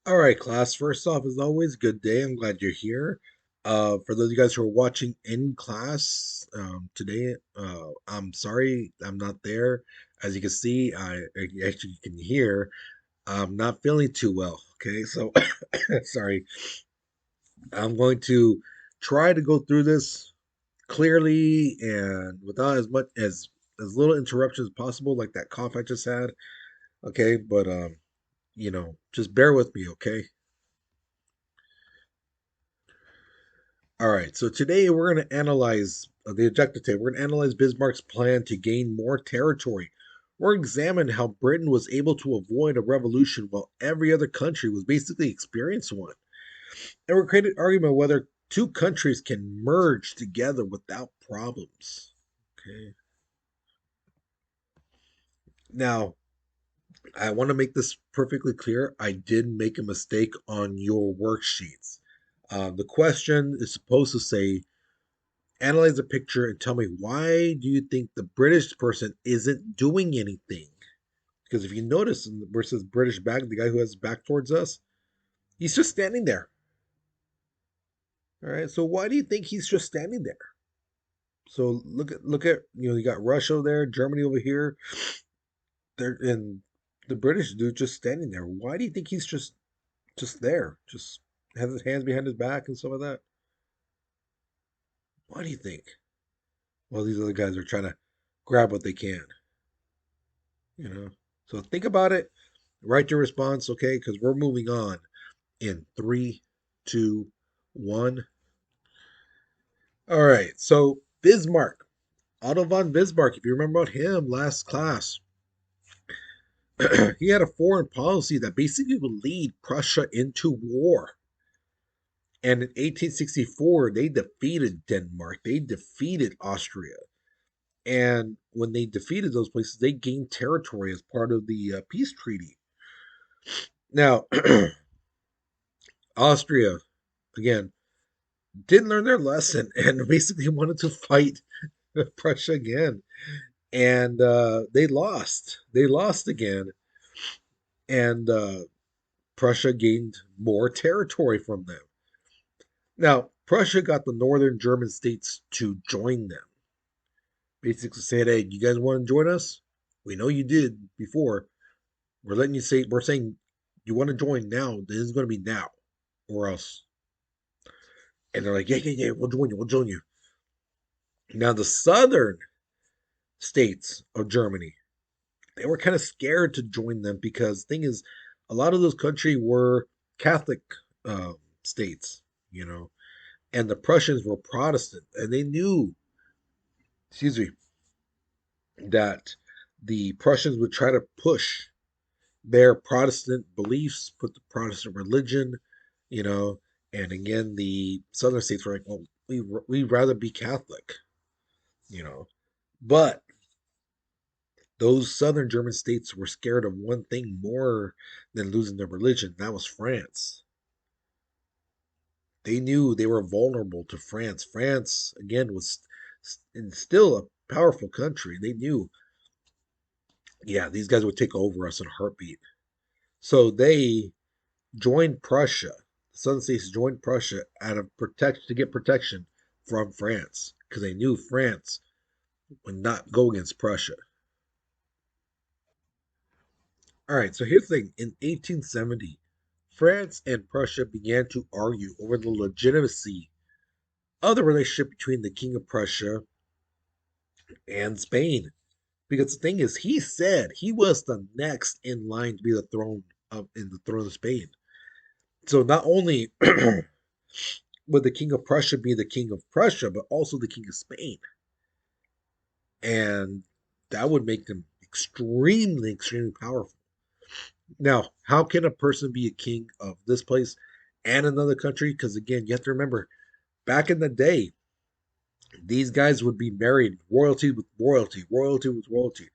All right, class. First off, as always, good day. I'm glad you're here. For those of you guys who are watching in class today, I'm sorry I'm not there. As you can see, actually you can hear I'm not feeling too well. Okay, so sorry. I'm going to try to go through this clearly and without as little interruptions as possible, like that cough I just had. Okay, but just bear with me. Okay. All right, so today we're going to analyze the objective today. We're going to analyze Bismarck's plan to gain more territory. We're examine how Britain was able to avoid a revolution while every other country was basically experiencing one. And we're creating an argument whether two countries can merge together without problems. Okay. Now, I want to make this perfectly clear. I did make a mistake on your worksheets. The question is supposed to say analyze the picture and tell me why do you think the British person isn't doing anything? Because if you notice where it says British back, the guy who has his back towards us, he's just standing there. All right. So why do you think he's just standing there? So look at you got Russia there, Germany over here, there and the British dude just standing there. Why do you think he's just there? Just has his hands behind his back and stuff like that? Why do you think? Well, these other guys are trying to grab what they can, you know. So think about it. Write your response, okay? Because we're moving on in three, two, one. All right. So Bismarck, Otto von Bismarck. If you remember about him last class, he had a foreign policy that basically would lead Prussia into war. And in 1864, they defeated Denmark. They defeated Austria. And when they defeated those places, they gained territory as part of the peace treaty. Now, Austria, again, didn't learn their lesson and basically wanted to fight Prussia again. And they lost. They lost again. And Prussia gained more territory from them. Now, Prussia got the northern German states to join them. Basically said, hey, you guys want to join us? We know you did before. We're letting you say, we're saying you want to join now. This is going to be now or else. And they're like, yeah, yeah, yeah, we'll join you. We'll join you. Now, the southern states of Germany, they were kind of scared to join them because the thing is, a lot of those countries were Catholic states, you know, and the Prussians were Protestant, and they knew, excuse me, that the Prussians would try to push their Protestant beliefs, put the Protestant religion, you know, and again, the southern states were like, well, we'd rather be Catholic, you know, but those southern German states were scared of one thing more than losing their religion. That was France. They knew they were vulnerable to France. France, again, was still a powerful country. They knew, yeah, these guys would take over us in a heartbeat. So they joined Prussia. The southern states joined Prussia out of protect to get protection from France because they knew France would not go against Prussia. All right, so here's the thing. In 1870, France and Prussia began to argue over the legitimacy of the relationship between the King of Prussia and Spain. Because the thing is, he said he was the next in line to be the throne of in the throne of Spain. So not only would the King of Prussia be the King of Prussia, but also the King of Spain. And that would make them extremely, extremely powerful. Now, how can a person be a king of this place and another country? Because again, you have to remember, back in the day, these guys would be married royalty with royalty, royalty with royalty.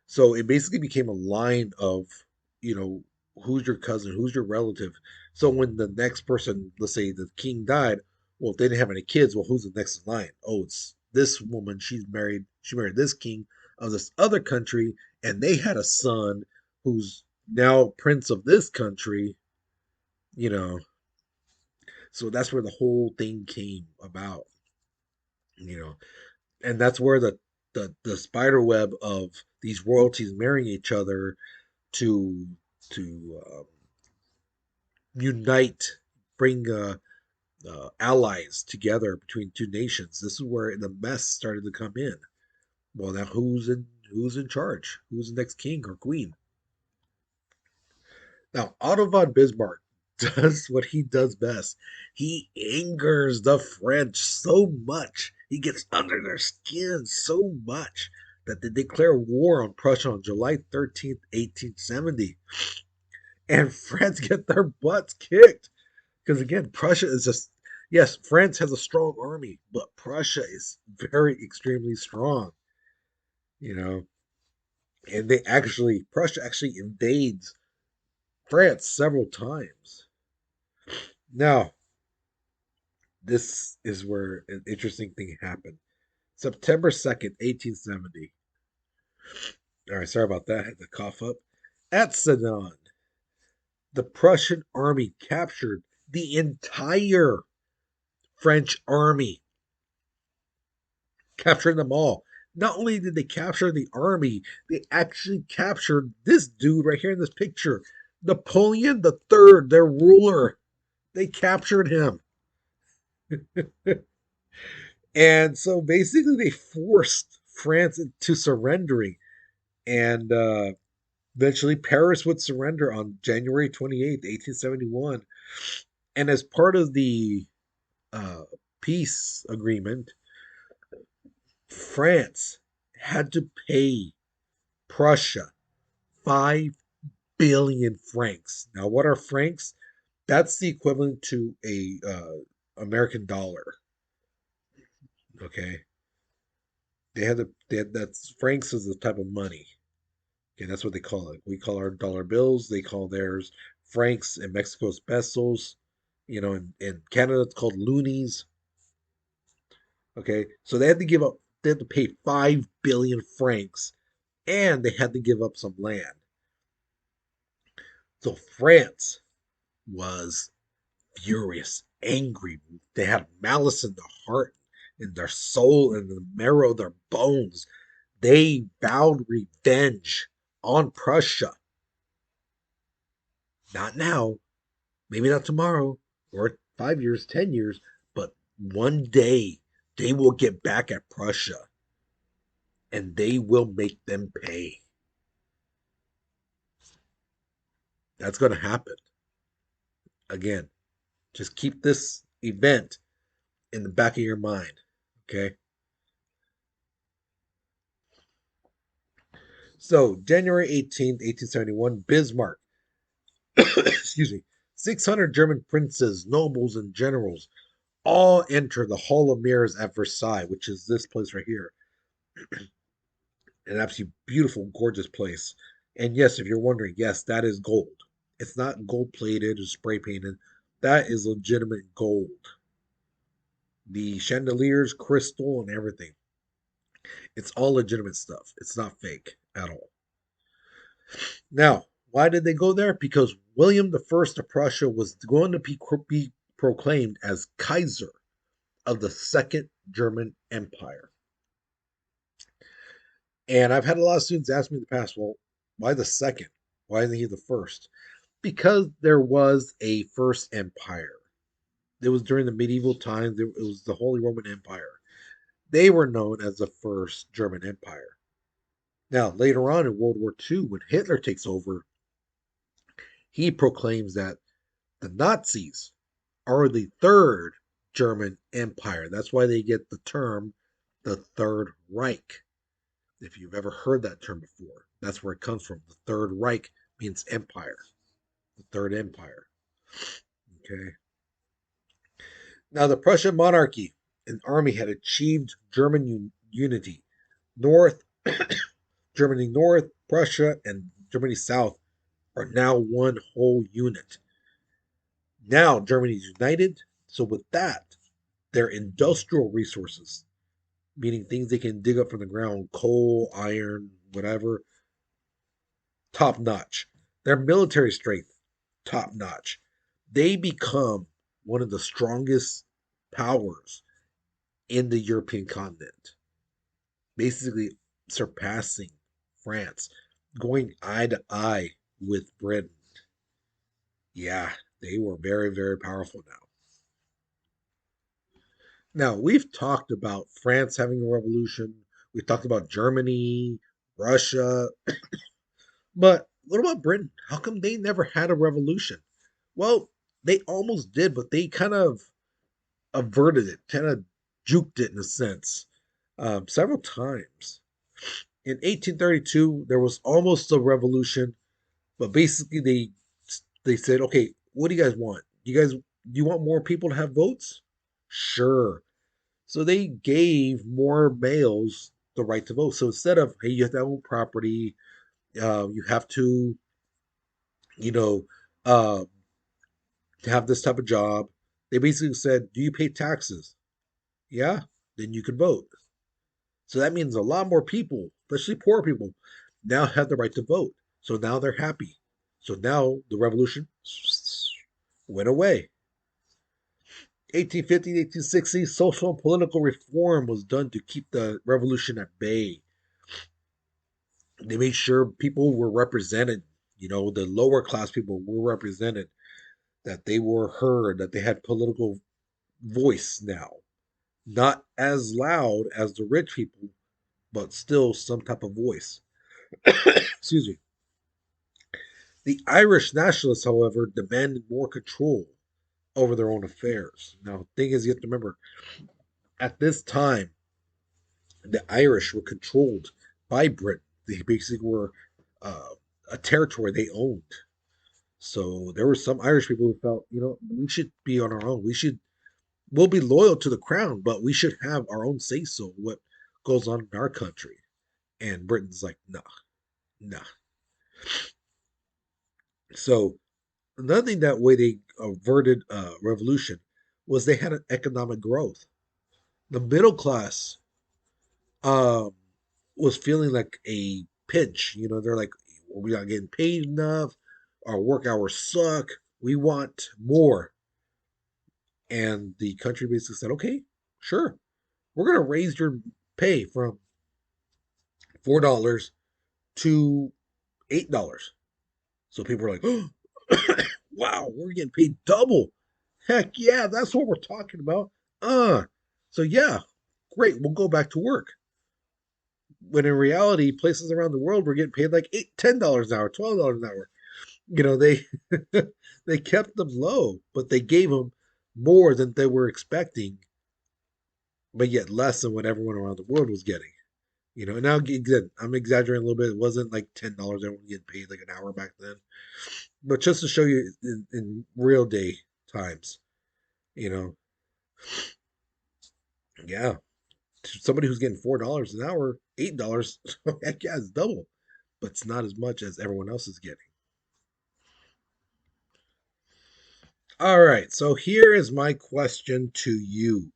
So it basically became a line of, you know, who's your cousin, who's your relative. So when the next person, let's say the king died, well, if they didn't have any kids, well, who's the next in line? Oh, it's this woman. She married this king of this other country, and they had a son who's now prince of this country. you know. So that's where the whole thing came about, you know, and that's where the spider web of these royalties marrying each other to unite, bring allies together between two nations. This is where the mess started to come in. Well, now who's in charge? Who's the next king or queen? Now, Otto von Bismarck does what he does best. He angers the French so much. He gets under their skin so much that they declare war on Prussia on July 13th, 1870. And France get their butts kicked. Because again, Prussia is just, yes, France has a strong army, but Prussia is very extremely strong, you know. And Prussia actually invades France several times. Now, this is where an interesting thing happened. September 2nd, 1870. All right, sorry about that. I had to cough up. At Sedan, the Prussian army captured the entire French army, captured them all. Not only did they capture the army, they actually captured this dude right here in this picture, Napoleon III, their ruler. They captured him. And so basically, they forced France into surrendering. And eventually, Paris would surrender on January 28th, 1871. And as part of the uh, peace agreement, France had to pay Prussia 5 billion francs. Now, what are francs? That's the equivalent to a American dollar. Okay, that's francs is the type of money. Okay, that's what they call it. We call our dollar bills. They call theirs francs. In Mexico's pesos. In Canada it's called loonies. Okay, so they had to give up. They had to pay 5 billion francs, and they had to give up some land. So France was furious, angry. They had malice in their heart, in their soul, in the marrow of their bones. They vowed revenge on Prussia. Not now, maybe not tomorrow, or 5 years, 10 years, but one day they will get back at Prussia and they will make them pay. That's going to happen. Again, just keep this event in the back of your mind. Okay. So, January 18th, 1871, Bismarck, excuse me, 600 German princes, nobles, and generals all enter the Hall of Mirrors at Versailles, which is this place right here. An absolutely beautiful, gorgeous place. And yes, if you're wondering, yes, that is gold. It's not gold plated or spray painted. That is legitimate gold. The chandeliers, crystal, and everything. It's all legitimate stuff. It's not fake at all. Now, why did they go there? Because William the First of Prussia was going to be proclaimed as Kaiser of the Second German Empire. And I've had a lot of students ask me in the past, well, why the second? Why isn't he the first? Because there was a first empire. It was during the medieval times. It was the Holy Roman Empire. They were known as the first German Empire. Now, later on in World War II, when Hitler takes over, he proclaims that the Nazis are the third German Empire. That's why they get the term the Third Reich. If you've ever heard that term before, that's where it comes from. The Third Reich means empire, the Third Empire. Okay. Now, the Prussian monarchy and army had achieved German unity. North, Germany North, Prussia, and Germany South are now one whole unit. Now, Germany is united. So, with that, their industrial resources, meaning things they can dig up from the ground, coal, iron, whatever, top notch. Their military strength, top notch. They become one of the strongest powers in the European continent, basically surpassing France, going eye to eye with Britain. Yeah, they were very, very powerful now. Now, we've talked about France having a revolution, we've talked about Germany, Russia, but what about Britain? How come they never had a revolution? Well, they almost did, but they kind of averted it, kind of juked it in a sense, several times. In 1832, there was almost a revolution, but basically they said, okay, what do you guys want? You want more people to have votes? Sure. So they gave more males the right to vote. So instead of hey, you have to own property, you have you know, uh, to have this type of job, they basically said, do you pay taxes? Yeah, then you can vote. So that means a lot more people, especially poor people, now have the right to vote. So now they're happy. So now the revolution went away. 1850, 1860, social and political reform was done to keep the revolution at bay. They made sure people were represented, the lower class people were represented, that they were heard, that they had political voice now. Not as loud as the rich people, but still some type of voice. Excuse me. The Irish nationalists, however, demanded more control over their own affairs. Now, the thing is, you have to remember, at this time, the Irish were controlled by Britain. They basically were uh, a territory they owned. So there were some Irish people who felt, we should be on our own. We'll be loyal to the crown, but we should have our own say so what goes on in our country. And Britain's like, nah, nah. So another thing that way they averted revolution was they had an economic growth. The middle class um, was feeling like a pinch. They're like, we're not getting paid enough. Our work hours suck. We want more. And the country basically said, okay, sure, we're going to raise your pay from $4 to $8. So people were like, oh, wow, we're getting paid double. Heck yeah, that's what we're talking about. Uh, so yeah, great, we'll go back to work. When in reality, places around the world were getting paid like $10 an hour, $12 an hour. They they kept them low, but they gave them more than they were expecting, but yet less than what everyone around the world was getting. And now again, I'm exaggerating a little bit. It wasn't like $10 everyone getting paid like an hour back then, but just to show you in real day times, you know, yeah, somebody who's getting $4 an hour, $8, heck yeah, it's double, but it's not as much as everyone else is getting. All right, so here is my question to you.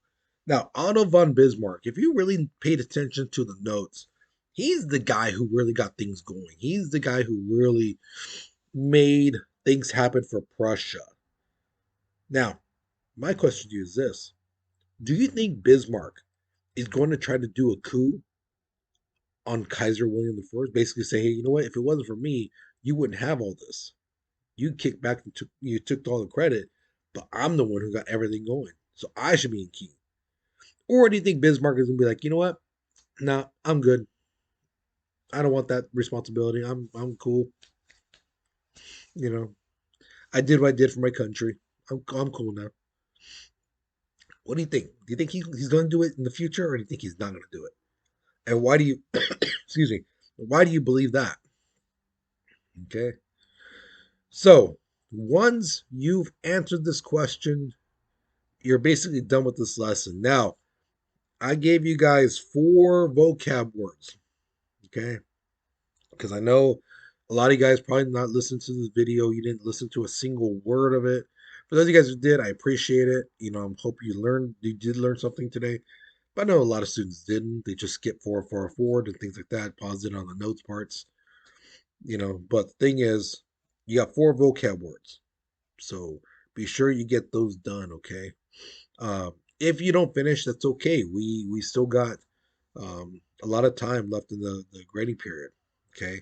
Now, Otto von Bismarck, if you really paid attention to the notes, he's the guy who really got things going. He's the guy who really made things happen for Prussia. Now, my question to you is this: do you think Bismarck is going to try to do a coup on Kaiser William I? Basically say, hey, you know what? If it wasn't for me, you wouldn't have all this. You kicked back and took all the credit, but I'm the one who got everything going. So I should be in key. Or do you think Bismarck is gonna be like, you know what? Nah, I'm good. I don't want that responsibility. I'm cool. You know, I did what I did for my country. I'm cool now. What do you think? Do you think he's going to do it in the future, or do you think he's not going to do it? And why do you, excuse me, why do you believe that? Okay. So once you've answered this question, you're basically done with this lesson. Now, I gave you guys 4 vocab words. Okay. Because I know a lot of you guys probably not listened to this video. You didn't listen to a single word of it. For those of you guys who did, I appreciate it. I hope you did learn something today. But I know a lot of students didn't. They just skipped far forward and things like that, paused it on the notes parts. But the thing is, you got 4 vocab words. So Be sure you get those done, okay? If you don't finish, that's okay. We still got a lot of time left in the grading period, okay?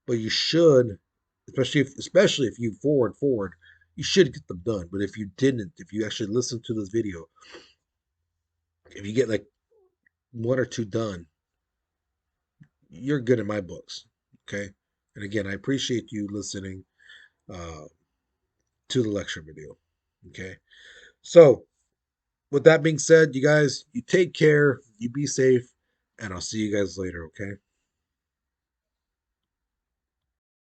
But you should, especially if you forward, you should get them done. But if you didn't, if you actually listen to this video, if you get like one or two done, you're good in my books, okay? And again, I appreciate you listening uh, to the lecture video, okay? So with that being said, you guys, you take care, you be safe, and I'll see you guys later, okay?